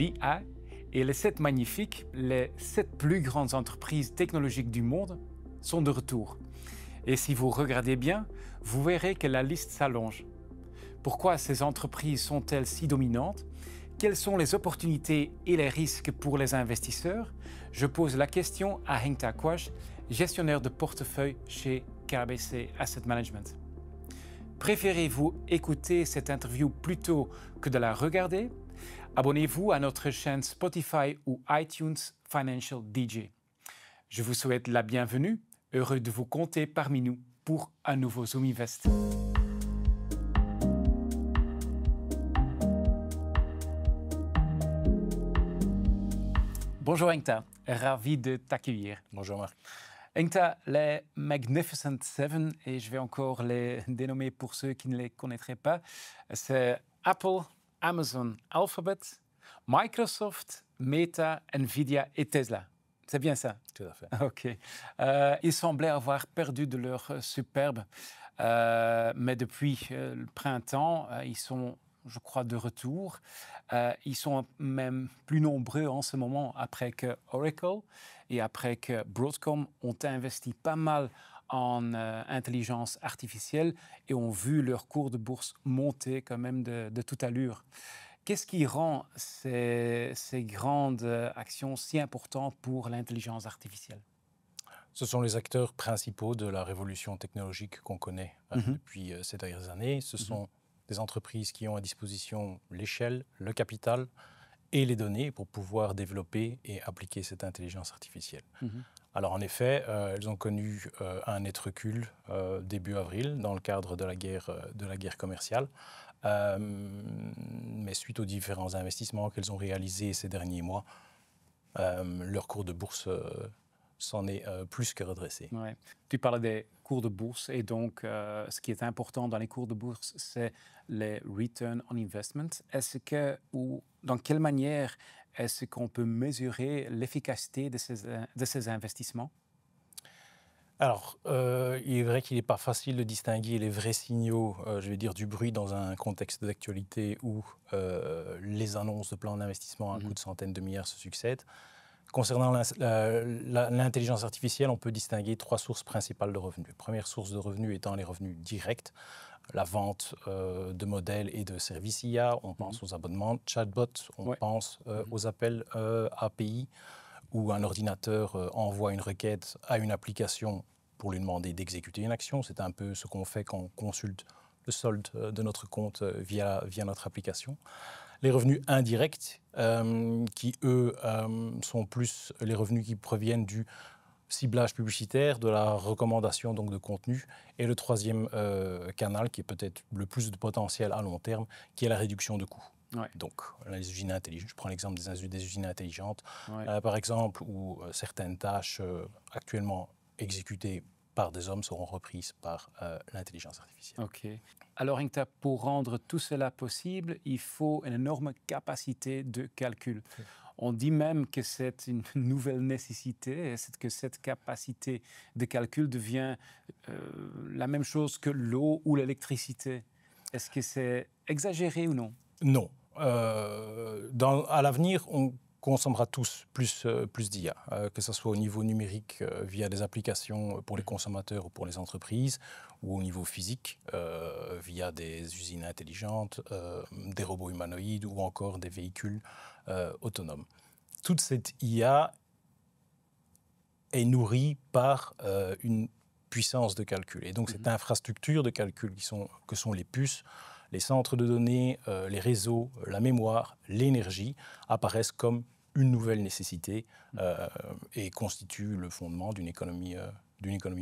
l'IA et les 7 magnifiques, les 7 plus grandes entreprises technologiques du monde, sont de retour. Et si vous regardez bien, vous verrez que la liste s'allonge. Pourquoi ces entreprises sont-elles si dominantes? Quelles sont les opportunités et les risques pour les investisseurs? Je pose la question à Henk Ta Quach, gestionnaire de portefeuille chez KBC Asset Management. Préférez-vous écouter cette interview plutôt que de la regarder? Abonnez-vous à notre chaîne Spotify ou iTunes Financial DJ. Je vous souhaite la bienvenue, heureux de vous compter parmi nous pour un nouveau Zoom Invest. Bonjour Henk Ta, ravi de t'accueillir. Bonjour Marc. Henk Ta, les Magnificent Seven, et je vais encore les dénommer pour ceux qui ne les connaîtraient pas, c'est Apple, Amazon, Alphabet, Microsoft, Meta, Nvidia et Tesla. C'est bien ça? Tout à fait. OK. Ils semblaient avoir perdu de leur superbe, mais depuis le printemps, ils sont, je crois, de retour. Ils sont même plus nombreux en ce moment après que Oracle et après que Broadcom ont investi pas mal en intelligence artificielle et ont vu leur cours de bourse monter quand même de toute allure. Qu'est-ce qui rend ces grandes actions si importantes pour l'intelligence artificielle? Ce sont les acteurs principaux de la révolution technologique qu'on connaît depuis ces dernières années. Ce sont des entreprises qui ont à disposition l'échelle, le capital et les données pour pouvoir développer et appliquer cette intelligence artificielle. Alors en effet, elles ont connu un net recul début avril dans le cadre de la guerre commerciale. Mais suite aux différents investissements qu'elles ont réalisés ces derniers mois, leur cours de bourse s'en est plus que redressé. Ouais. Tu parles des cours de bourse et donc ce qui est important dans les cours de bourse, c'est les return on investment. Ou dans quelle manière est-ce qu'on peut mesurer l'efficacité de ces investissements? Alors, il est vrai qu'il n'est pas facile de distinguer les vrais signaux, je vais dire, du bruit dans un contexte d'actualité où les annonces de plans d'investissement à un coût de centaines de milliards se succèdent. Concernant l'intelligence artificielle, on peut distinguer 3 sources principales de revenus. Première source de revenus étant les revenus directs, la vente de modèles et de services IA. On pense aux abonnements chatbot, on pense aux appels API, où un ordinateur envoie une requête à une application pour lui demander d'exécuter une action. C'est un peu ce qu'on fait quand on consulte le solde de notre compte via notre application. Les revenus indirects, qui eux sont plus les revenus qui proviennent du ciblage publicitaire, de la recommandation donc de contenu, et le troisième canal qui est peut-être le plus de potentiel à long terme, qui est la réduction de coûts. Ouais. Donc, les usines intelligentes, je prends l'exemple des usines intelligentes, par exemple, où certaines tâches actuellement exécutées par des hommes seront reprises par l'intelligence artificielle. OK. Alors, Henk Ta, pour rendre tout cela possible, il faut une énorme capacité de calcul. On dit même que c'est une nouvelle nécessité, que cette capacité de calcul devient la même chose que l'eau ou l'électricité. Est-ce que c'est exagéré ou non? Non. À l'avenir, on consommera tous plus d'IA, que ce soit au niveau numérique via des applications pour les consommateurs ou pour les entreprises, ou au niveau physique via des usines intelligentes, des robots humanoïdes ou encore des véhicules autonomes. Toute cette IA est nourrie par une puissance de calcul. Et donc cette infrastructure de calcul que sont les puces, les centres de données, les réseaux, la mémoire, l'énergie apparaissent comme une nouvelle nécessité et constituent le fondement d'une économie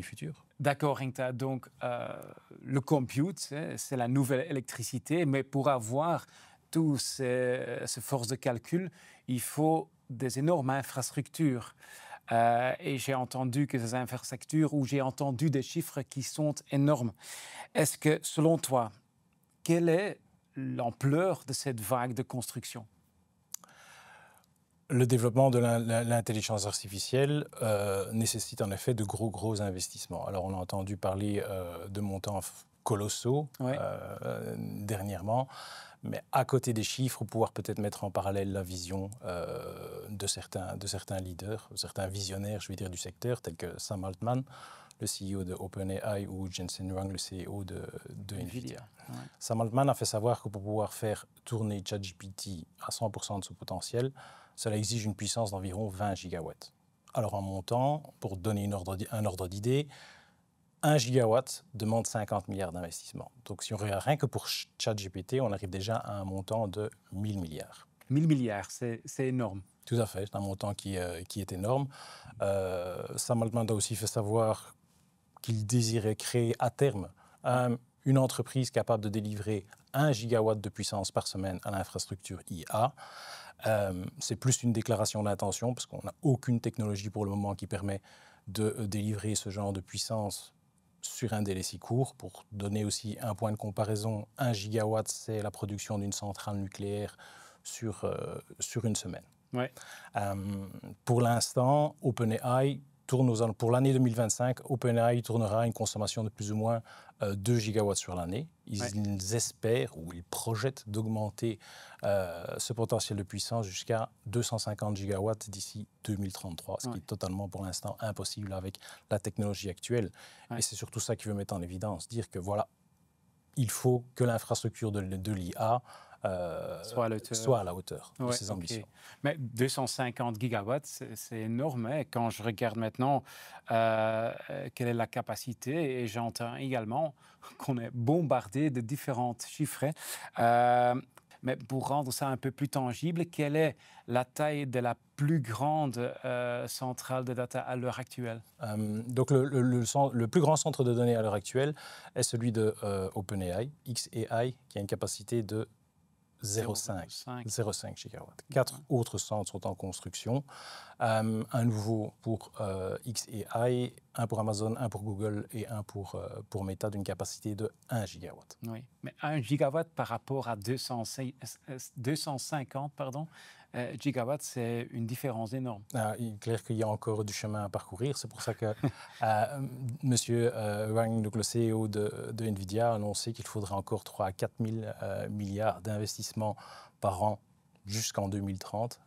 future. D'accord, Henk Ta. Donc, le compute, c'est la nouvelle électricité, mais pour avoir toutes ces forces de calcul, il faut des énormes infrastructures. Et j'ai entendu que ces infrastructures, ou j'ai entendu des chiffres qui sont énormes. Est-ce que, selon toi, quelle est l'ampleur de cette vague de construction? Le développement de l'intelligence artificielle nécessite en effet de gros investissements. Alors on a entendu parler de montants colossaux Ouais. dernièrement. Mais à côté des chiffres, pouvoir peut-être mettre en parallèle la vision de certains leaders, certains visionnaires, je vais dire, du secteur, tels que Sam Altman, le CEO de OpenAI, ou Jensen Huang, le CEO de NVIDIA. Ouais. Sam Altman a fait savoir que pour pouvoir faire tourner ChatGPT à 100% de son potentiel, cela exige une puissance d'environ 20 gigawatts. Alors en montant, pour donner un ordre d'idée, 1 gigawatt demande 50 milliards d'investissements. Donc si on regarde rien que pour ChatGPT, on arrive déjà à un montant de 1000 milliards. 1000 milliards, c'est énorme. Tout à fait, c'est un montant qui est énorme. Sam Altman a aussi fait savoir qu'il désirait créer à terme une entreprise capable de délivrer 1 gigawatt de puissance par semaine à l'infrastructure IA. C'est plus une déclaration d'intention parce qu'on n'a aucune technologie pour le moment qui permet de délivrer ce genre de puissance sur un délai si court. Pour donner aussi un point de comparaison, 1 gigawatt, c'est la production d'une centrale nucléaire sur une semaine. Ouais. Pour l'instant, OpenAI tourne pour l'année 2025, OpenAI tournera une consommation de plus ou moins 2 gigawatts sur l'année. Ils espèrent ou ils projettent d'augmenter ce potentiel de puissance jusqu'à 250 gigawatts d'ici 2033, ce qui est totalement pour l'instant impossible avec la technologie actuelle. Et c'est surtout ça qu'il veut mettre en évidence, dire que voilà, il faut que l'infrastructure de l'IA soit à la hauteur de ses ambitions. Mais 250 gigawatts, c'est énorme. Hein. Quand je regarde maintenant quelle est la capacité, et j'entends également qu'on est bombardé de différents chiffres. Mais pour rendre ça un peu plus tangible, quelle est la taille de la plus grande centrale de data à l'heure actuelle? Donc le plus grand centre de données à l'heure actuelle est celui de OpenAI, xAI, qui a une capacité de 0,5 gigawatts. 4 autres centres sont en construction. Un nouveau pour xAI, un pour Amazon, un pour Google et un pour Meta d'une capacité de 1 gigawatt. Oui, mais 1 gigawatt par rapport à 250 gigawatts, c'est une différence énorme. Il est clair qu'il y a encore du chemin à parcourir. C'est pour ça que M. Wang, donc le CEO de NVIDIA, a annoncé qu'il faudrait encore 3 à 4 000 milliards d'investissements par an jusqu'en 2030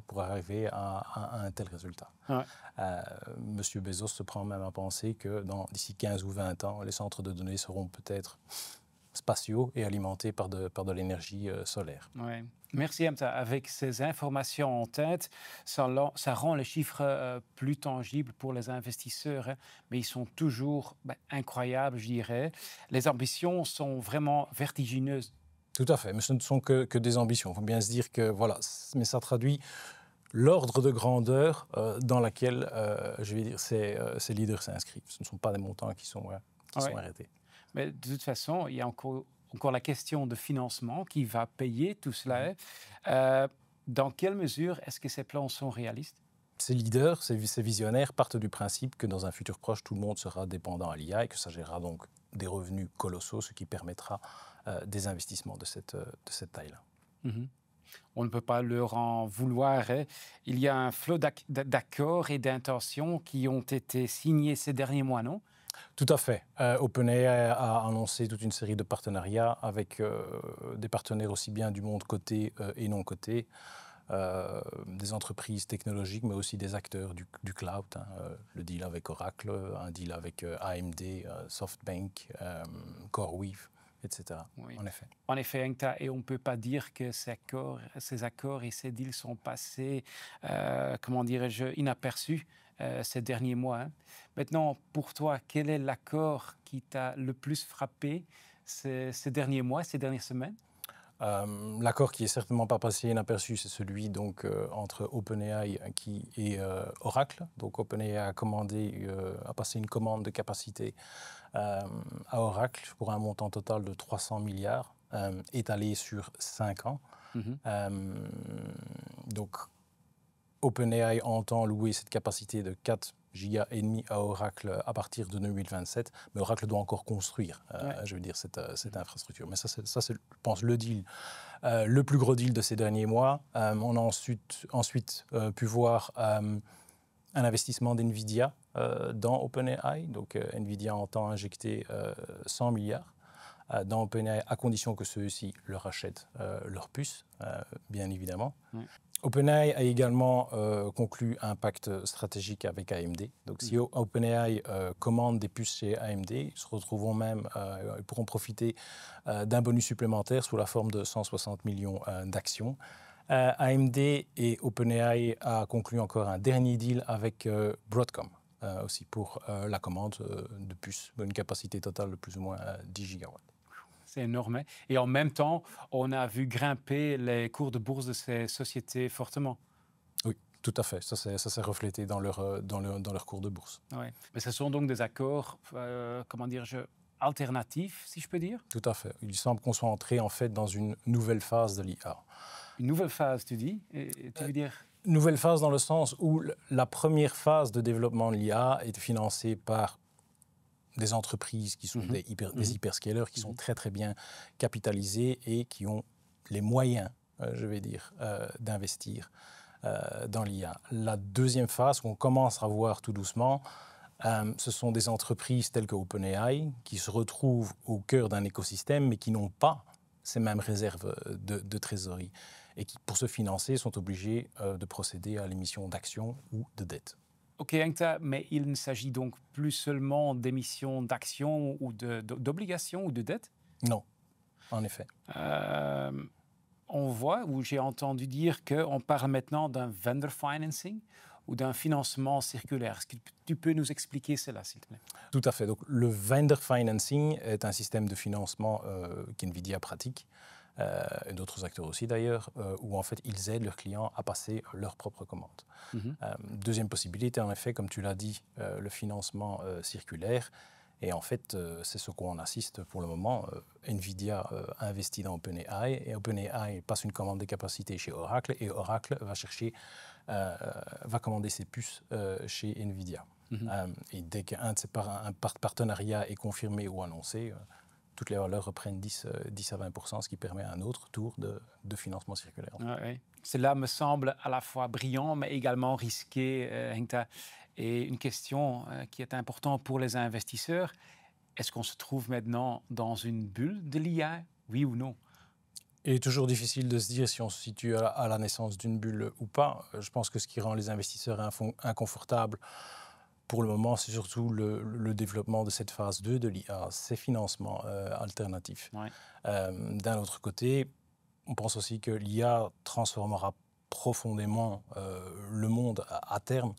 pour arriver à un tel résultat. Ouais. M. Bezos se prend même à penser que d'ici 15 ou 20 ans, les centres de données seront peut-être spatiaux et alimentés par de l'énergie solaire. Ouais. Merci Hamza. Avec ces informations en tête, ça rend les chiffres plus tangibles pour les investisseurs, hein, mais ils sont toujours incroyables, je dirais. Les ambitions sont vraiment vertigineuses. Tout à fait, mais ce ne sont que des ambitions. Il faut bien se dire que voilà, mais ça traduit l'ordre de grandeur dans laquelle, je vais dire, ces leaders s'inscrivent. Ce ne sont pas des montants qui sont arrêtés. Mais de toute façon, il y a encore la question de financement qui va payer tout cela. Dans quelle mesure est-ce que ces plans sont réalistes? Ces leaders, ces visionnaires partent du principe que dans un futur proche, tout le monde sera dépendant à l'IA et que ça gérera donc des revenus colossaux, ce qui permettra des investissements de cette taille-là. On ne peut pas leur en vouloir. Hein. Il y a un flot d'accords et d'intentions qui ont été signés ces derniers mois, non? Tout à fait. OpenAI a annoncé toute une série de partenariats avec des partenaires aussi bien du monde coté et non coté, des entreprises technologiques, mais aussi des acteurs du cloud. Hein, le deal avec Oracle, un deal avec AMD, SoftBank, CoreWeave, etc. Oui. En effet. En effet, Enkta, et on ne peut pas dire que ces accords et ces deals sont passés, comment dirais-je, inaperçus ces derniers mois. Hein. Maintenant, pour toi, quel est l'accord qui t'a le plus frappé ces derniers mois, ces dernières semaines? L'accord qui est certainement pas passé inaperçu, c'est celui donc entre OpenAI et Oracle. Donc OpenAI a passé une commande de capacité à Oracle pour un montant total de 300 milliards, étalé sur 5 ans. Donc OpenAI entend louer cette capacité de 4 giga et demi à Oracle à partir de 2027, mais Oracle doit encore construire, je veux dire, cette infrastructure. Mais ça, c'est, je pense, le deal, le plus gros deal de ces derniers mois. On a ensuite pu voir un investissement d'NVIDIA dans OpenAI. Donc NVIDIA entend injecter 100 milliards dans OpenAI, à condition que ceux-ci leur achètent leurs puces, bien évidemment. Oui. OpenAI a également conclu un pacte stratégique avec AMD. Donc, si OpenAI commande des puces chez AMD, ils pourront profiter d'un bonus supplémentaire sous la forme de 160 millions d'actions. AMD et OpenAI a conclu encore un dernier deal avec Broadcom, aussi pour la commande de puces, d'une capacité totale de plus ou moins 10 gigawatts. C'est énorme. Et en même temps, on a vu grimper les cours de bourse de ces sociétés fortement. Oui, tout à fait. Ça s'est reflété dans leur cours de bourse. Ouais. Mais ce sont donc des accords, alternatifs, si je peux dire? Tout à fait. Il semble qu'on soit entré en fait dans une nouvelle phase de l'IA. Une nouvelle phase, tu dis? Et tu veux dire? Nouvelle phase dans le sens où la première phase de développement de l'IA est financée par des entreprises qui sont des hyperscalers, qui sont très très bien capitalisés et qui ont les moyens, je vais dire, d'investir dans l'IA. La deuxième phase qu'on commence à voir tout doucement, ce sont des entreprises telles que OpenAI qui se retrouvent au cœur d'un écosystème mais qui n'ont pas ces mêmes réserves de trésorerie et qui, pour se financer, sont obligés de procéder à l'émission d'actions ou de dettes. Ok, Henkta, mais il ne s'agit donc plus seulement d'émissions d'actions ou d'obligations ou de dettes? Non, en effet. On voit, ou j'ai entendu dire qu'on parle maintenant d'un vendor financing ou d'un financement circulaire. Est-ce que tu peux nous expliquer cela, s'il te plaît? Tout à fait. Donc, le vendor financing est un système de financement qu'NVIDIA pratique, et d'autres acteurs aussi d'ailleurs, où en fait ils aident leurs clients à passer leurs propres commandes. Deuxième possibilité, en effet, comme tu l'as dit, le financement circulaire. Et en fait, c'est ce qu'on assiste pour le moment. NVIDIA a investi dans OpenAI et OpenAI passe une commande de capacité chez Oracle et Oracle va commander ses puces chez NVIDIA. Et dès qu'un de ces partenariats est confirmé ou annoncé, toutes les valeurs reprennent 10 à 20%, ce qui permet un autre tour de financement circulaire. Oui. Cela me semble à la fois brillant, mais également risqué, Henkta. Et une question qui est importante pour les investisseurs, est-ce qu'on se trouve maintenant dans une bulle de l'IA, oui ou non? Il est toujours difficile de se dire si on se situe à la naissance d'une bulle ou pas. Je pense que ce qui rend les investisseurs inconfortables pour le moment, c'est surtout le développement de cette phase 2 de l'IA, ces financements alternatifs. Ouais. D'un autre côté, on pense aussi que l'IA transformera profondément le monde à terme.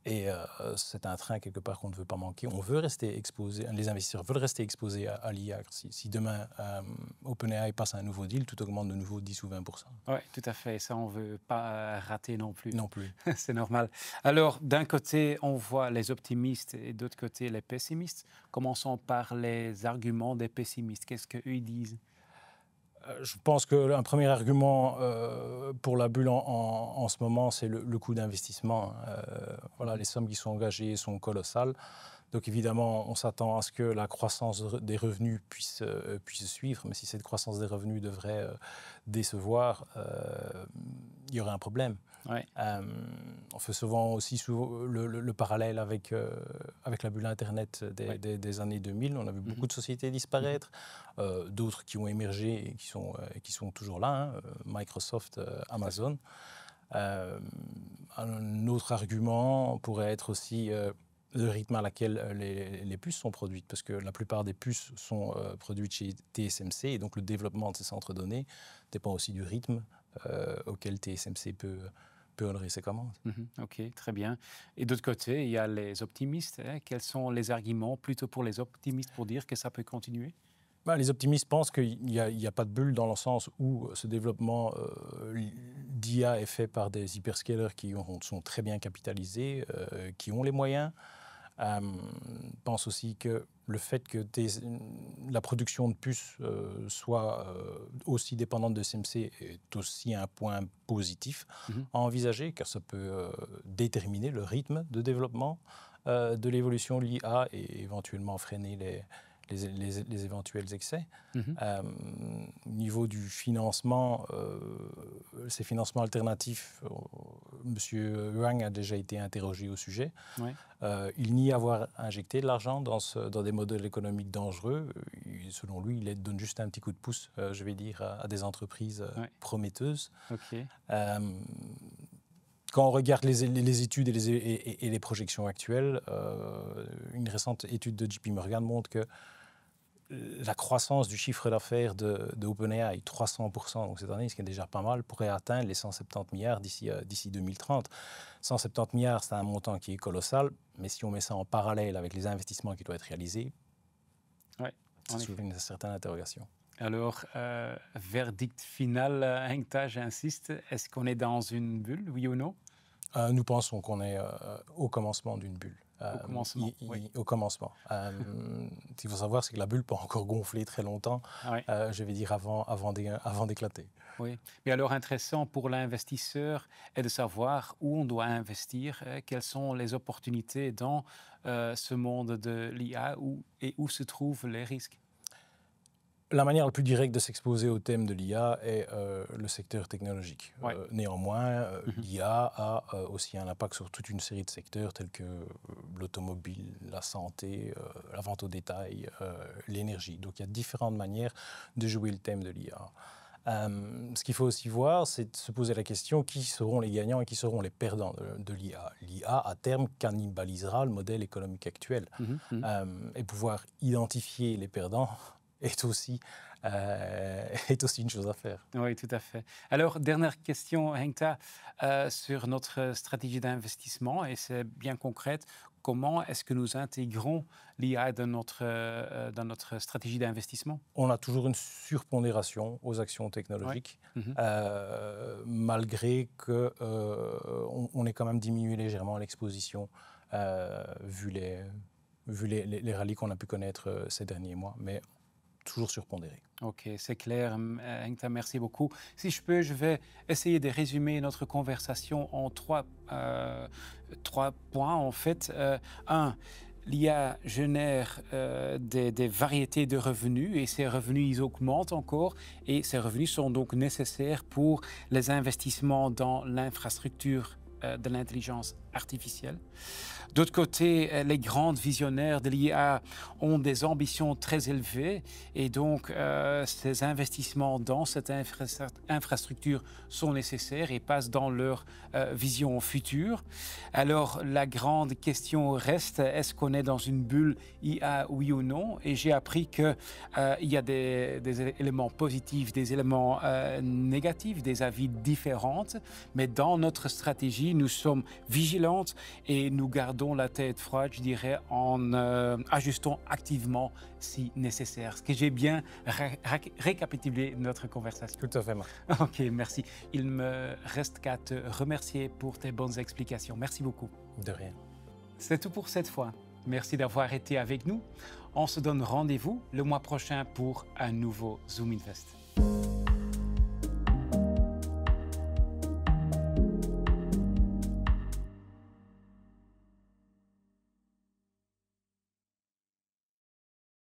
Et c'est un train quelque part qu'on ne veut pas manquer. On veut rester exposé, les investisseurs veulent rester exposés à l'IA. Si demain OpenAI passe un nouveau deal, tout augmente de nouveau 10 ou 20%. Oui, tout à fait. Ça, on ne veut pas rater non plus. Non plus. C'est normal. Alors, d'un côté, on voit les optimistes et d'autre côté, les pessimistes. Commençons par les arguments des pessimistes. Qu'est-ce qu'eux ils disent? Je pense qu'un premier argument pour la bulle en ce moment, c'est le coût d'investissement. Voilà, les sommes qui sont engagées sont colossales. Donc évidemment, on s'attend à ce que la croissance des revenus puisse suivre. Mais si cette croissance des revenus devrait décevoir, il y aurait un problème. Ouais. On fait souvent aussi le parallèle avec la bulle Internet des années 2000. On a vu beaucoup de sociétés disparaître, d'autres qui ont émergé et qui sont toujours là, hein, Microsoft, Amazon. Un autre argument pourrait être aussi le rythme à laquelle les puces sont produites, parce que la plupart des puces sont produites chez TSMC, et donc le développement de ces centres de données dépend aussi du rythme auquel TSMC peut honorer ses commandes. Ok, très bien. Et d'autre côté, il y a les optimistes. Quels sont les arguments plutôt pour les optimistes pour dire que ça peut continuer? Les optimistes pensent qu'il n'y a pas de bulle dans le sens où ce développement d'IA est fait par des hyperscalers qui sont très bien capitalisés, qui ont les moyens. Pense aussi que le fait que la production de puces soit aussi dépendante de TSMC est aussi un point positif à envisager, car ça peut déterminer le rythme de développement de l'évolution de l'IA et éventuellement freiner les éventuels excès. Au niveau du financement, ces financements alternatifs, M. Huang a déjà été interrogé au sujet. Ouais. Il nie avoir injecté de l'argent dans des modèles économiques dangereux. selon lui, il donne juste un petit coup de pouce, je vais dire, à des entreprises prometteuses. OK. Quand on regarde les études et les projections actuelles, une récente étude de JP Morgan montre que la croissance du chiffre d'affaires de OpenAI, 300% donc cette année, ce qui est déjà pas mal, pourrait atteindre les 170 milliards d'ici 2030. 170 milliards, c'est un montant qui est colossal, mais si on met ça en parallèle avec les investissements qui doivent être réalisés, ça soulève une certaine interrogation. Alors, verdict final, Henkta, j'insiste, est-ce qu'on est dans une bulle, oui ou non? Nous pensons qu'on est au commencement d'une bulle. Au commencement, oui. Au commencement. Ce qu'il faut savoir, c'est que la bulle peut encore gonfler très longtemps, je vais dire, avant d'éclater. Oui, mais alors intéressant pour l'investisseur est de savoir où on doit investir, quelles sont les opportunités dans ce monde de l'IA et où se trouvent les risques. La manière la plus directe de s'exposer au thème de l'IA est le secteur technologique. Néanmoins, l'IA a aussi un impact sur toute une série de secteurs tels que l'automobile, la santé, la vente au détail, l'énergie. Donc il y a différentes manières de jouer le thème de l'IA. Ce qu'il faut aussi voir, c'est de se poser la question qui seront les gagnants et qui seront les perdants de l'IA. L'IA, à terme, cannibalisera le modèle économique actuel. Et pouvoir identifier les perdants est aussi une chose à faire. Oui, tout à fait. Alors, dernière question, Henkta, sur notre stratégie d'investissement, et c'est bien concrète. Comment est-ce que nous intégrons l'IA dans notre stratégie d'investissement? On a toujours une surpondération aux actions technologiques, malgré qu'on ait quand même diminué légèrement l'exposition, vu les rallyes qu'on a pu connaître ces derniers mois. Mais toujours surpondéré. Ok, c'est clair. Henkta, merci beaucoup. Si je peux, je vais essayer de résumer notre conversation en trois points, en fait. Un, l'IA génère des variétés de revenus et ces revenus, ils augmentent encore et ces revenus sont donc nécessaires pour les investissements dans l'infrastructure de l'intelligence artificielle. D'autre côté, les grands visionnaires de l'IA ont des ambitions très élevées et donc ces investissements dans cette infrastructure sont nécessaires et passent dans leur vision future. Alors la grande question reste, est-ce qu'on est dans une bulle IA, oui ou non? Et j'ai appris qu'il y a des éléments positifs, des éléments négatifs, des avis différents, mais dans notre stratégie, nous sommes vigilantes et nous gardons la tête froide, je dirais, en ajustant activement si nécessaire. Est-ce que j'ai bien récapitulé notre conversation? Tout à fait, Marc. Ok, merci. Il me reste qu'à te remercier pour tes bonnes explications. Merci beaucoup. De rien. C'est tout pour cette fois. Merci d'avoir été avec nous. On se donne rendez-vous le mois prochain pour un nouveau Zoom Invest.